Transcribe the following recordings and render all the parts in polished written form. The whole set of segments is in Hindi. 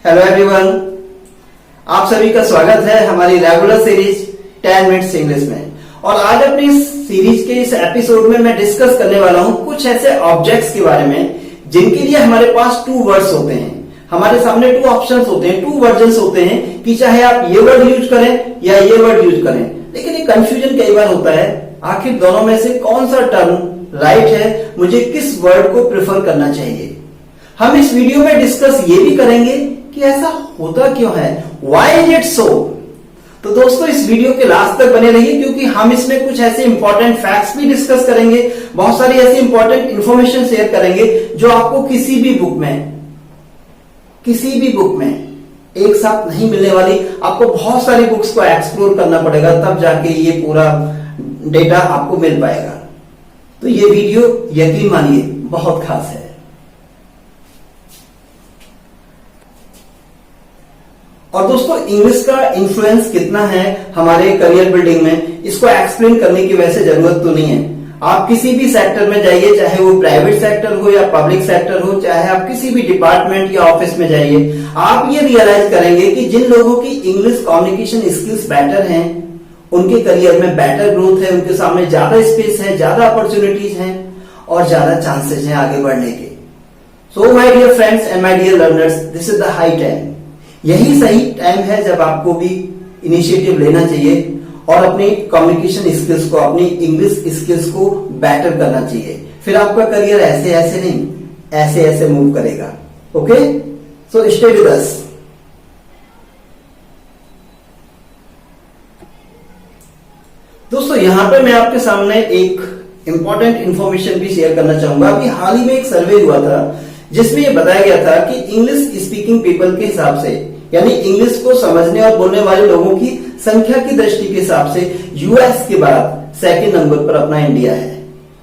हेलो एवरीवन, आप सभी का स्वागत है हमारी रेगुलर सीरीज 10 मिनट्स इंग्लिश में। और आज अपनी इस सीरीज के इस एपिसोड में मैं डिस्कस करने वाला हूं कुछ ऐसे ऑब्जेक्ट्स के बारे में जिनके लिए हमारे पास 2 वर्ड्स होते हैं। हमारे सामने 2 ऑप्शंस होते हैं, 2 वर्जन्स होते हैं कि चाहे आप ये वर्ड यूज करें या ये वर्ड यूज करें। लेकिन ये कंफ्यूजन कई बार होता है, आखिर दोनों में से कौन सा टर्म राइट है, मुझे किस वर्ड को प्रेफर करना चाहिए। हम इस वीडियो में डिस्कस ये भी करेंगे कि ऐसा होता क्यों है, व्हाई इज इट सो। तो दोस्तों इस वीडियो के लास्ट तक बने रहिए, क्योंकि हम इसमें कुछ ऐसे इंपॉर्टेंट फैक्ट्स भी डिस्कस करेंगे, बहुत सारी ऐसी इंपॉर्टेंट इंफॉर्मेशन शेयर करेंगे जो आपको किसी भी बुक में एक साथ नहीं मिलने वाली। आपको बहुत सारी बुक्स को एक्सप्लोर करना पड़ेगा, तब जाके ये पूरा डेटा आपको मिल पाएगा। तो ये वीडियो यकीन मानिए बहुत खास है। और दोस्तों इंग्लिश का इन्फ्लुएंस कितना है हमारे करियर बिल्डिंग में, इसको एक्सप्लेन करने की वैसे जरूरत तो नहीं है। आप किसी भी सेक्टर में जाइए, चाहे वो प्राइवेट सेक्टर हो या पब्लिक सेक्टर हो, चाहे आप किसी भी डिपार्टमेंट या ऑफिस में जाइए, आप ये रियलाइज करेंगे कि जिन लोगों की इंग्लिश कम्युनिकेशन स्किल्स बेटर हैं, उनके करियर में बेटर ग्रोथ है, उनके सामने ज्यादा स्पेस है, ज्यादा अपॉर्चुनिटीज हैं और ज्यादा चांसेस हैं आगे बढ़ने के। So my dear friends and my dear learners, this is the high time. यही सही टाइम है जब आपको भी इनिशिएटिव लेना चाहिए और अपनी कम्युनिकेशन स्किल्स को, अपनी इंग्लिश स्किल्स को बेटर करना चाहिए। फिर आपका करियर ऐसे ऐसे नहीं, ऐसे ऐसे मूव करेगा। Okay, so stay with us. दोस्तों यहां पे मैं आपके सामने एक इंपॉर्टेंट इंफॉर्मेशन भी शेयर करना चाहूंगा। अभी हाल ही में एक सर्वे हुआ था जिसमें यह बताया गया था कि इंग्लिश स्पीकिंग पीपल के हिसाब से, यानी इंग्लिश को समझने और बोलने वाले लोगों की संख्या की दृष्टि के हिसाब से यूएस के बाद सेकंड नंबर पर अपना इंडिया है।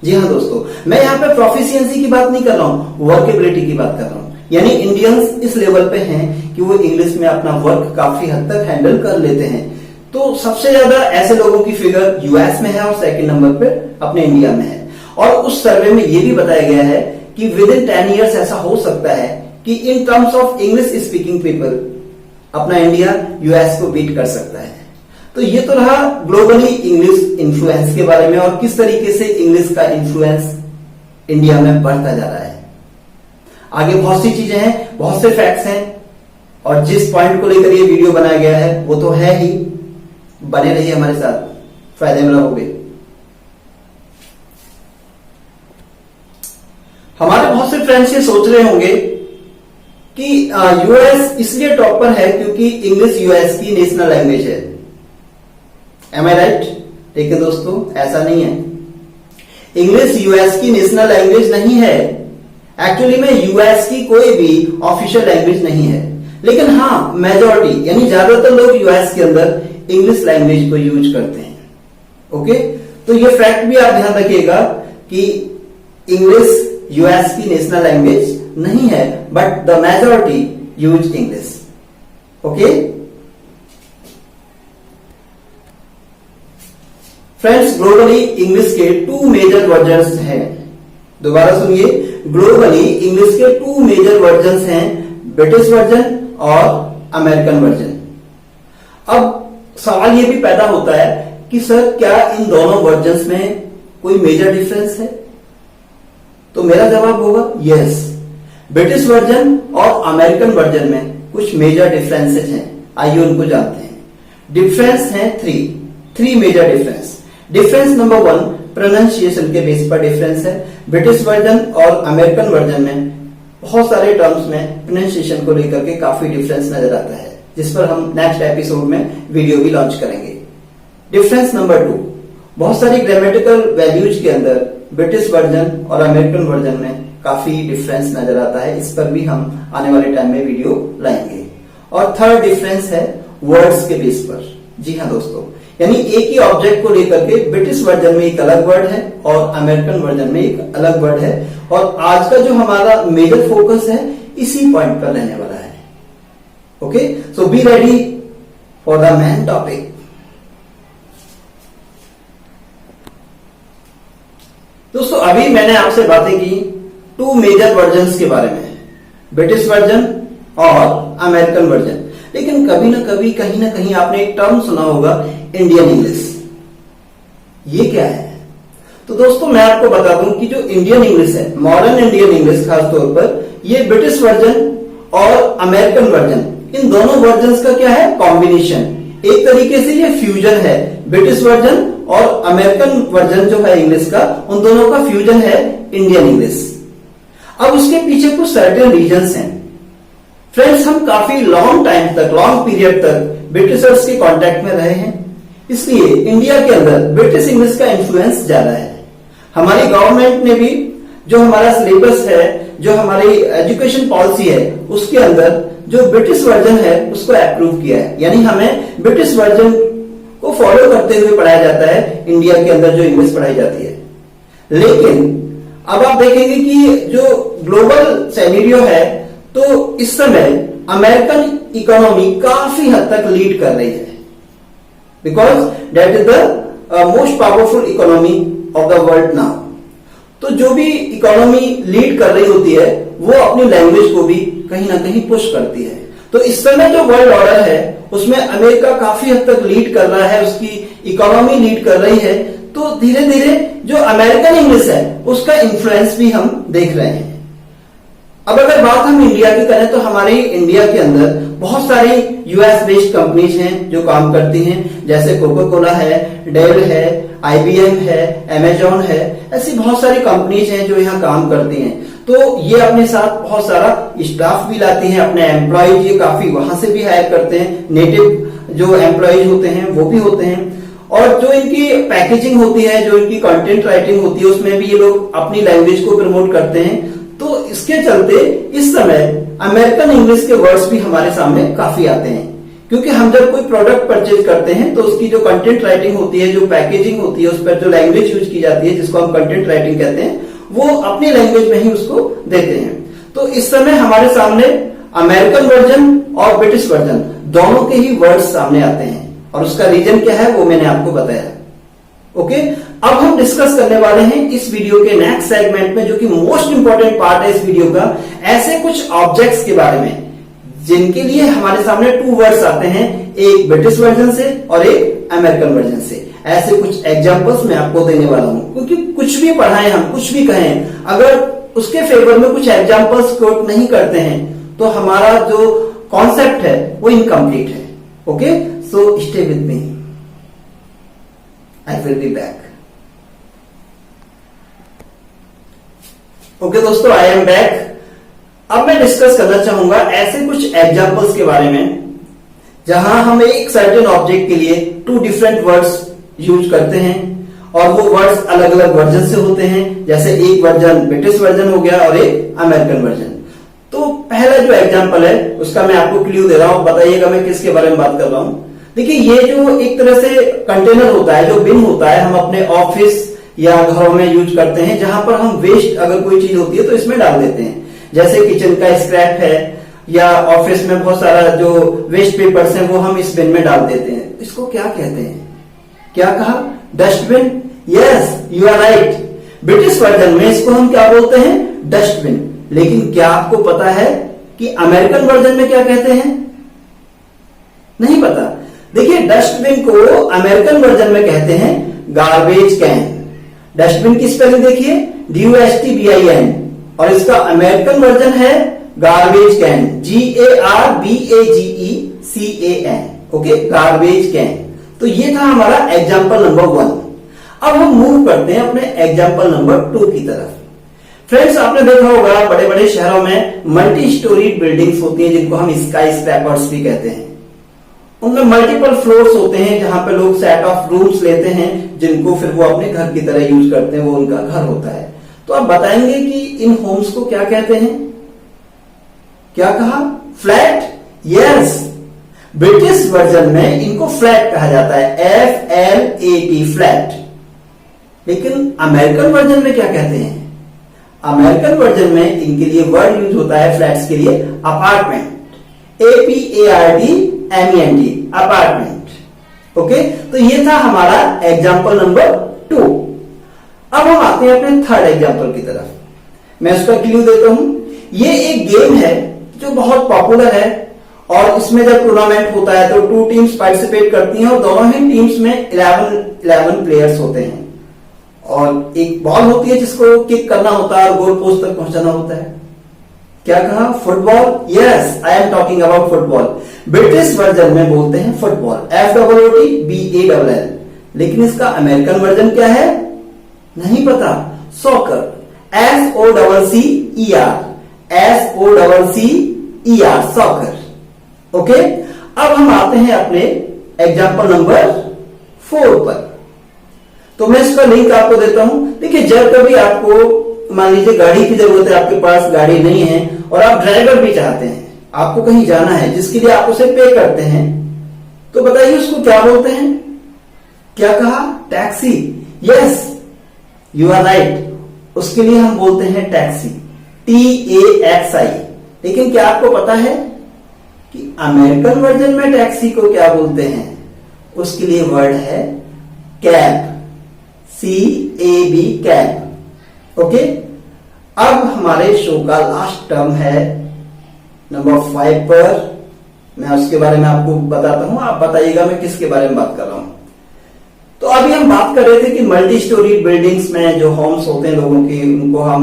जी हाँ दोस्तों, मैं यहाँ पे प्रोफिशिएंसी की बात नहीं कर रहा हूँ, वर्केबिलिटी की बात कर रहा हूँ। यानी इंडियंस इस लेवल पे हैं कि वो इंग्लिश में अपना वर्क काफी हद तक हैंडल कर लेते हैं। तो सबसे ज्यादा ऐसे लोगों की फिगर यूएस में है और सेकंड नंबर पे अपने इंडिया में है। और उस सर्वे में ये भी बताया गया है कि विद इन 10 ईयर्स ऐसा हो सकता है कि in terms of English speaking people अपना इंडिया यूएस को बीट कर सकता है। तो ये तो रहा ग्लोबली इंग्लिश इन्फ्लुएंस के बारे में और किस तरीके से इंग्लिश का इन्फ्लुएंस इंडिया में बढ़ता जा रहा है। आगे बहुत सी चीजें हैं, बहुत से फैक्ट्स हैं, और जिस पॉइंट को लेकर ये वीडियो बनाया गया है वो तो है ही। बने रहिए हमारे साथ, फायदे में रहोगे। हमारे बहुत से फ्रेंड्स ये सोच रहे होंगे कि यूएस इसलिए टॉप पर है क्योंकि इंग्लिश यूएस की नेशनल लैंग्वेज है। एम आई राइट? देखिए दोस्तों, ऐसा नहीं है। इंग्लिश यूएस की नेशनल लैंग्वेज नहीं है। एक्चुअली में यूएस की कोई भी ऑफिशियल लैंग्वेज नहीं है, लेकिन हाँ मेजॉरिटी यानी ज्यादातर लोग यूएस के अंदर इंग्लिश लैंग्वेज को यूज करते हैं। ओके, तो ये फैक्ट भी आप ध्यान रखिएगा कि इंग्लिश यूएस की नेशनल लैंग्वेज नहीं है, but the majority use English. Okay friends, globally English के 2 मेजर वर्जन्स हैं। दोबारा सुनिए, ग्लोबली इंग्लिश के 2 मेजर वर्जन्स हैं, ब्रिटिश वर्जन और अमेरिकन वर्जन। अब सवाल ये भी पैदा होता है कि सर क्या इन दोनों वर्जन्स में कोई मेजर डिफरेंस है? तो मेरा जवाब होगा यस। ब्रिटिश वर्जन और अमेरिकन वर्जन में कुछ मेजर डिफरेंसेस हैं, आइए उनको जानते हैं। डिफरेंस हैं 3 major difference. Difference number 1 pronunciation के बेस पर डिफरेंस है। ब्रिटिश वर्जन और अमेरिकन वर्जन में बहुत सारे टर्म्स में प्रोनाउंसिएशन को लेकर के काफी डिफरेंस नजर आता है, जिस पर हम नेक्स्ट एपिसोड में वीडियो भी लॉन्च करेंगे। डिफरेंस नंबर 2, बहुत सारी ग्रामेटिकल वैल्यूज के अंदर ब्रिटिश वर्जन और अमेरिकन वर्जन में काफी डिफरेंस नजर आता है। इस पर भी हम आने वाले टाइम में वीडियो लाएंगे। और थर्ड डिफरेंस है वर्ड्स के बेस पर। जी हाँ दोस्तों, यानी एक ही ऑब्जेक्ट को लेकर के ब्रिटिश वर्जन में एक अलग वर्ड है और अमेरिकन वर्जन में एक अलग वर्ड है। और आज का जो हमारा मेजर फोकस है इसी पॉइंट पर रहने वाला है। Okay, so be ready for the main topic. दोस्तों अभी मैंने आपसे बातें की 2 मेजर वर्जन्स के बारे में, ब्रिटिश वर्जन और अमेरिकन वर्जन। लेकिन कभी ना कभी कहीं ना कहीं आपने एक टर्म सुना होगा, इंडियन इंग्लिश। ये क्या है? तो दोस्तों मैं आपको बता दूं कि जो इंडियन इंग्लिश है, मॉडर्न इंडियन इंग्लिश खास तौर पर, ये ब्रिटिश वर्जन और अमेरिकन वर्जन, इन दोनों वर्जन का क्या है? कॉम्बिनेशन। एक तरीके से ये फ्यूजन है, ब्रिटिश वर्जन और अमेरिकन वर्जन जो है इंग्लिश का, उन दोनों का फ्यूजन है इंडियन इंग्लिश। अब उसके पीछे कुछ सर्टेन रीजंस हैं। फ्रेंड्स, हम काफी लॉन्ग टाइम तक, लॉन्ग पीरियड तक ब्रिटिशर्स के कांटेक्ट में रहे हैं, इसलिए इंडिया के अंदर ब्रिटिश इंग्लिश का इन्फ्लुएंस ज्यादा है। हमारी गवर्नमेंट ने भी जो हमारा सिलेबस है, जो हमारी एजुकेशन पॉलिसी है, उसके अंदर जो ब्रिटिश वर्जन है उसको अप्रूव किया है। यानी हमें ब्रिटिश वर्जन को फॉलो करते हुए पढ़ाया जाता है इंडिया के अंदर जो इंग्लिश पढ़ाई जाती है। लेकिन अब आप देखेंगे कि जो ग्लोबल सिनेरियो है, तो इस समय अमेरिकन इकोनॉमी काफी हद तक लीड कर रही है, because that is the most powerful economy of the world now. तो जो भी इकोनॉमी लीड कर रही होती है वो अपनी लैंग्वेज को भी कहीं ना कहीं पुश करती है। तो इस समय जो वर्ल्ड ऑर्डर है उसमें अमेरिका काफी हद तक लीड कर रहा है, उसकी इकोनॉमी लीड कर रही है। तो धीरे धीरे जो अमेरिकन इंग्लिश है उसका इन्फ्लुएंस भी हम देख रहे हैं। अब अगर बात हम इंडिया की करें तो हमारे इंडिया के अंदर बहुत सारी यूएस बेस्ड कंपनीज हैं जो काम करती हैं, जैसे कोको कोला है, डेल है, आईबीएम है, अमेजॉन है। ऐसी बहुत सारी कंपनीज हैं जो यहाँ काम करती हैं। तो ये अपने साथ बहुत सारा स्टाफ भी लाती हैं, अपने एम्प्लॉयज ये काफी वहां से भी हायर करते हैं, नेटिव जो एम्प्लॉयज होते हैं वो भी होते हैं। और जो इनकी पैकेजिंग होती है, जो इनकी कंटेंट राइटिंग होती है, उसमें भी ये लोग अपनी लैंग्वेज को प्रमोट करते हैं। तो इसके चलते इस समय अमेरिकन इंग्लिश के वर्ड्स भी हमारे सामने काफी आते हैं, क्योंकि हम जब कोई प्रोडक्ट परचेज करते हैं तो उसकी जो कंटेंट राइटिंग होती है, जो पैकेजिंग होती है, उस पर जो लैंग्वेज यूज की जाती है जिसको हम कंटेंट राइटिंग कहते हैं, वो अपनी लैंग्वेज में ही उसको देते हैं। तो इस समय हमारे सामने अमेरिकन वर्जन और ब्रिटिश वर्जन दोनों के ही वर्ड्स सामने आते हैं, और उसका रीजन क्या है वो मैंने आपको बताया। ओके, अब हम डिस्कस करने वाले हैं इस वीडियो के नेक्स्ट सेगमेंट में, जो कि मोस्ट इंपॉर्टेंट पार्ट है इस वीडियो का, ऐसे कुछ ऑब्जेक्ट्स के बारे में जिनके लिए हमारे सामने टू वर्ड्स आते हैं, एक ब्रिटिश वर्जन से और एक अमेरिकन वर्जन से। ऐसे कुछ एग्जांपल्स मैं आपको देने वाला हूं, क्योंकि कुछ भी पढ़ाएं हम, कुछ भी कहें, अगर उसके फेवर में कुछ एग्जांपल्स कोट नहीं करते हैं तो हमारा जो कॉन्सेप्ट है वो इनकम्प्लीट है। Okay, so stay with me, I will be back. Okay दोस्तों, आई एम बैक। अब मैं डिस्कस करना चाहूंगा ऐसे कुछ एग्जांपल्स के बारे में जहां हम एक सर्टेन ऑब्जेक्ट के लिए टू डिफरेंट वर्ड्स यूज करते हैं, और वो वर्ड्स अलग अलग वर्जन से होते हैं। जैसे एक वर्जन ब्रिटिश वर्जन हो गया और एक अमेरिकन वर्जन। तो पहला जो एग्जांपल है उसका मैं आपको क्लू दे रहा हूं, बताइएगा मैं किसके बारे में बात कर रहा हूं। देखिए, ये जो एक तरह से कंटेनर होता है, जो बिन होता है, हम अपने ऑफिस या घरों में यूज करते हैं, जहां पर हम वेस्ट अगर कोई चीज होती है तो इसमें डाल देते हैं। जैसे किचन का स्क्रैप है या ऑफिस में बहुत सारा जो वेस्ट पेपर्स हैं वो हम इस बिन में डाल देते हैं। इसको क्या कहते हैं? क्या कहा? Dustbin. Yes, you are right. British version में इसको हम क्या बोलते हैं? डस्टबिन। लेकिन क्या आपको पता है कि अमेरिकन वर्जन में क्या कहते हैं? नहीं पता। देखिए, डस्टबिन को अमेरिकन वर्जन में कहते हैं गार्बेज कैन। डस्टबिन की स्पेलिंग देखिए, DUSTBIN, और इसका अमेरिकन वर्जन है garbage can, GARBAGECAN। Okay, garbage can. तो ये था हमारा एग्जाम्पल नंबर 1। अब हम मूव करते हैं अपने एग्जाम्पल नंबर 2 की तरफ। फ्रेंड्स, आपने देखा होगा बड़े बड़े शहरों में मल्टी स्टोरी बिल्डिंग्स होती हैं जिनको हम स्काई स्क्रैपर्स भी कहते हैं। उनमें मल्टीपल फ्लोर्स होते हैं जहां पे लोग सेट ऑफ रूम्स लेते हैं जिनको फिर वो अपने घर की तरह यूज करते हैं, वो उनका घर होता है। तो आप बताएंगे कि इन होम्स को क्या कहते हैं? क्या कहा? फ्लैट। यस, ब्रिटिश वर्जन में इनको फ्लैट कहा जाता है, FLAT, फ्लैट। लेकिन अमेरिकन वर्जन में क्या कहते हैं? अमेरिकन वर्जन में इनके लिए वर्ड यूज होता है फ्लैट्स के लिए अपार्टमेंट, APARTMENT, अपार्टमेंट। ओके, तो ये था हमारा एग्जाम्पल नंबर 2। अब हम आते हैं अपने थर्ड एग्जाम्पल की तरफ। मैं उसका क्लू देता हूं। ये एक गेम है जो बहुत पॉपुलर है, और इसमें जब टूर्नामेंट होता है तो 2 टीम्स पार्टिसिपेट करती हैं और दोनों ही टीम्स में 11 प्लेयर्स होते हैं, और एक बॉल होती है जिसको किक करना होता है और गोल पोस्ट तक पहुंचाना होता है। क्या कहा? Football. Yes, I am talking about football. British version में बोलते हैं फुटबॉल, FOOTBALL। लेकिन इसका अमेरिकन वर्जन क्या है? नहीं पता। Soccer, SOCCER, soccer. ओके, अब हम आते हैं अपने एग्जाम्पल नंबर 4 पर। तो मैं इसका लिंक आपको देता हूं। देखिए, जब कभी आपको मान लीजिए गाड़ी की जरूरत है, आपके पास गाड़ी नहीं है और आप ड्राइवर भी चाहते हैं, आपको कहीं जाना है जिसके लिए आप उसे पे करते हैं, तो बताइए उसको क्या बोलते हैं? क्या कहा? Taxi. Yes, you are right, उसके लिए हम बोलते हैं टैक्सी, TAXI। लेकिन क्या आपको पता है कि अमेरिकन वर्जन में टैक्सी को क्या बोलते हैं? उसके लिए वर्ड है कैब, CAB, कैब। ओके, अब हमारे शो का लास्ट टर्म है नंबर 5 पर। मैं उसके बारे में आपको बताता हूं, आप बताइएगा मैं किसके बारे में बात कर रहा हूं। तो अभी हम बात कर रहे थे कि मल्टी स्टोरी बिल्डिंग्स में जो होम्स होते हैं लोगों की, उनको हम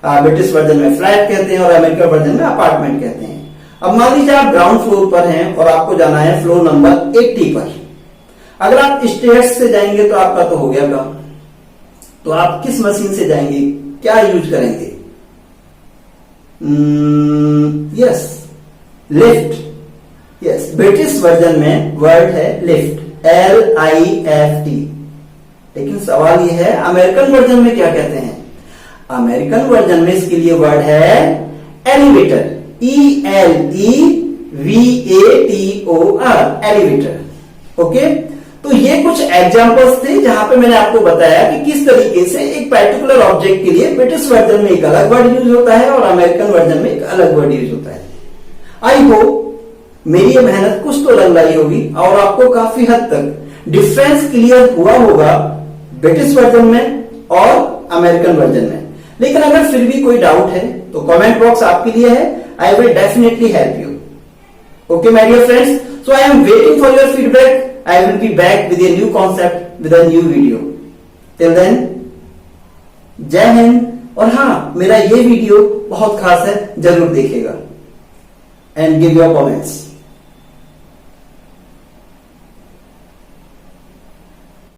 ब्रिटिश वर्जन में फ्लैट कहते हैं और अमेरिकन वर्जन में अपार्टमेंट कहते हैं। अब मान लीजिए आप ग्राउंड फ्लोर पर हैं और आपको जाना है फ्लोर नंबर 80 पर। अगर आप स्टेयर्स से जाएंगे तो आपका तो हो गया काम, तो आप किस मशीन से जाएंगे, क्या यूज करेंगे? Yes, lift. Yes, British version में वर्ड है लिफ्ट, LIFT। लेकिन सवाल यह है अमेरिकन वर्जन में क्या कहते हैं? अमेरिकन वर्जन में इसके लिए वर्ड है एलिवेटर, ELEVATOR, एलिवेटर। ओके, तो ये कुछ एग्जांपल्स थे जहां पे मैंने आपको बताया कि किस तरीके से एक पर्टिकुलर ऑब्जेक्ट के लिए ब्रिटिश वर्जन में एक अलग वर्ड यूज होता है और अमेरिकन वर्जन में एक अलग वर्ड यूज होता है। आई होप मेरी ये मेहनत कुछ तो रंग लाई होगी और आपको काफी हद तक डिफरेंस क्लियर हुआ होगा ब्रिटिश वर्जन में और अमेरिकन वर्जन में। लेकिन अगर फिर भी कोई डाउट है तो कमेंट बॉक्स आपके लिए है, I will definitely help you. Okay my dear friends, so I am waiting for your feedback. I will be back with a new concept with a new video. Till then, जय हिंद। और हाँ, मेरा ये वीडियो बहुत खास है, जरूर देखिएगा एंड गिव योर कमेंट्स।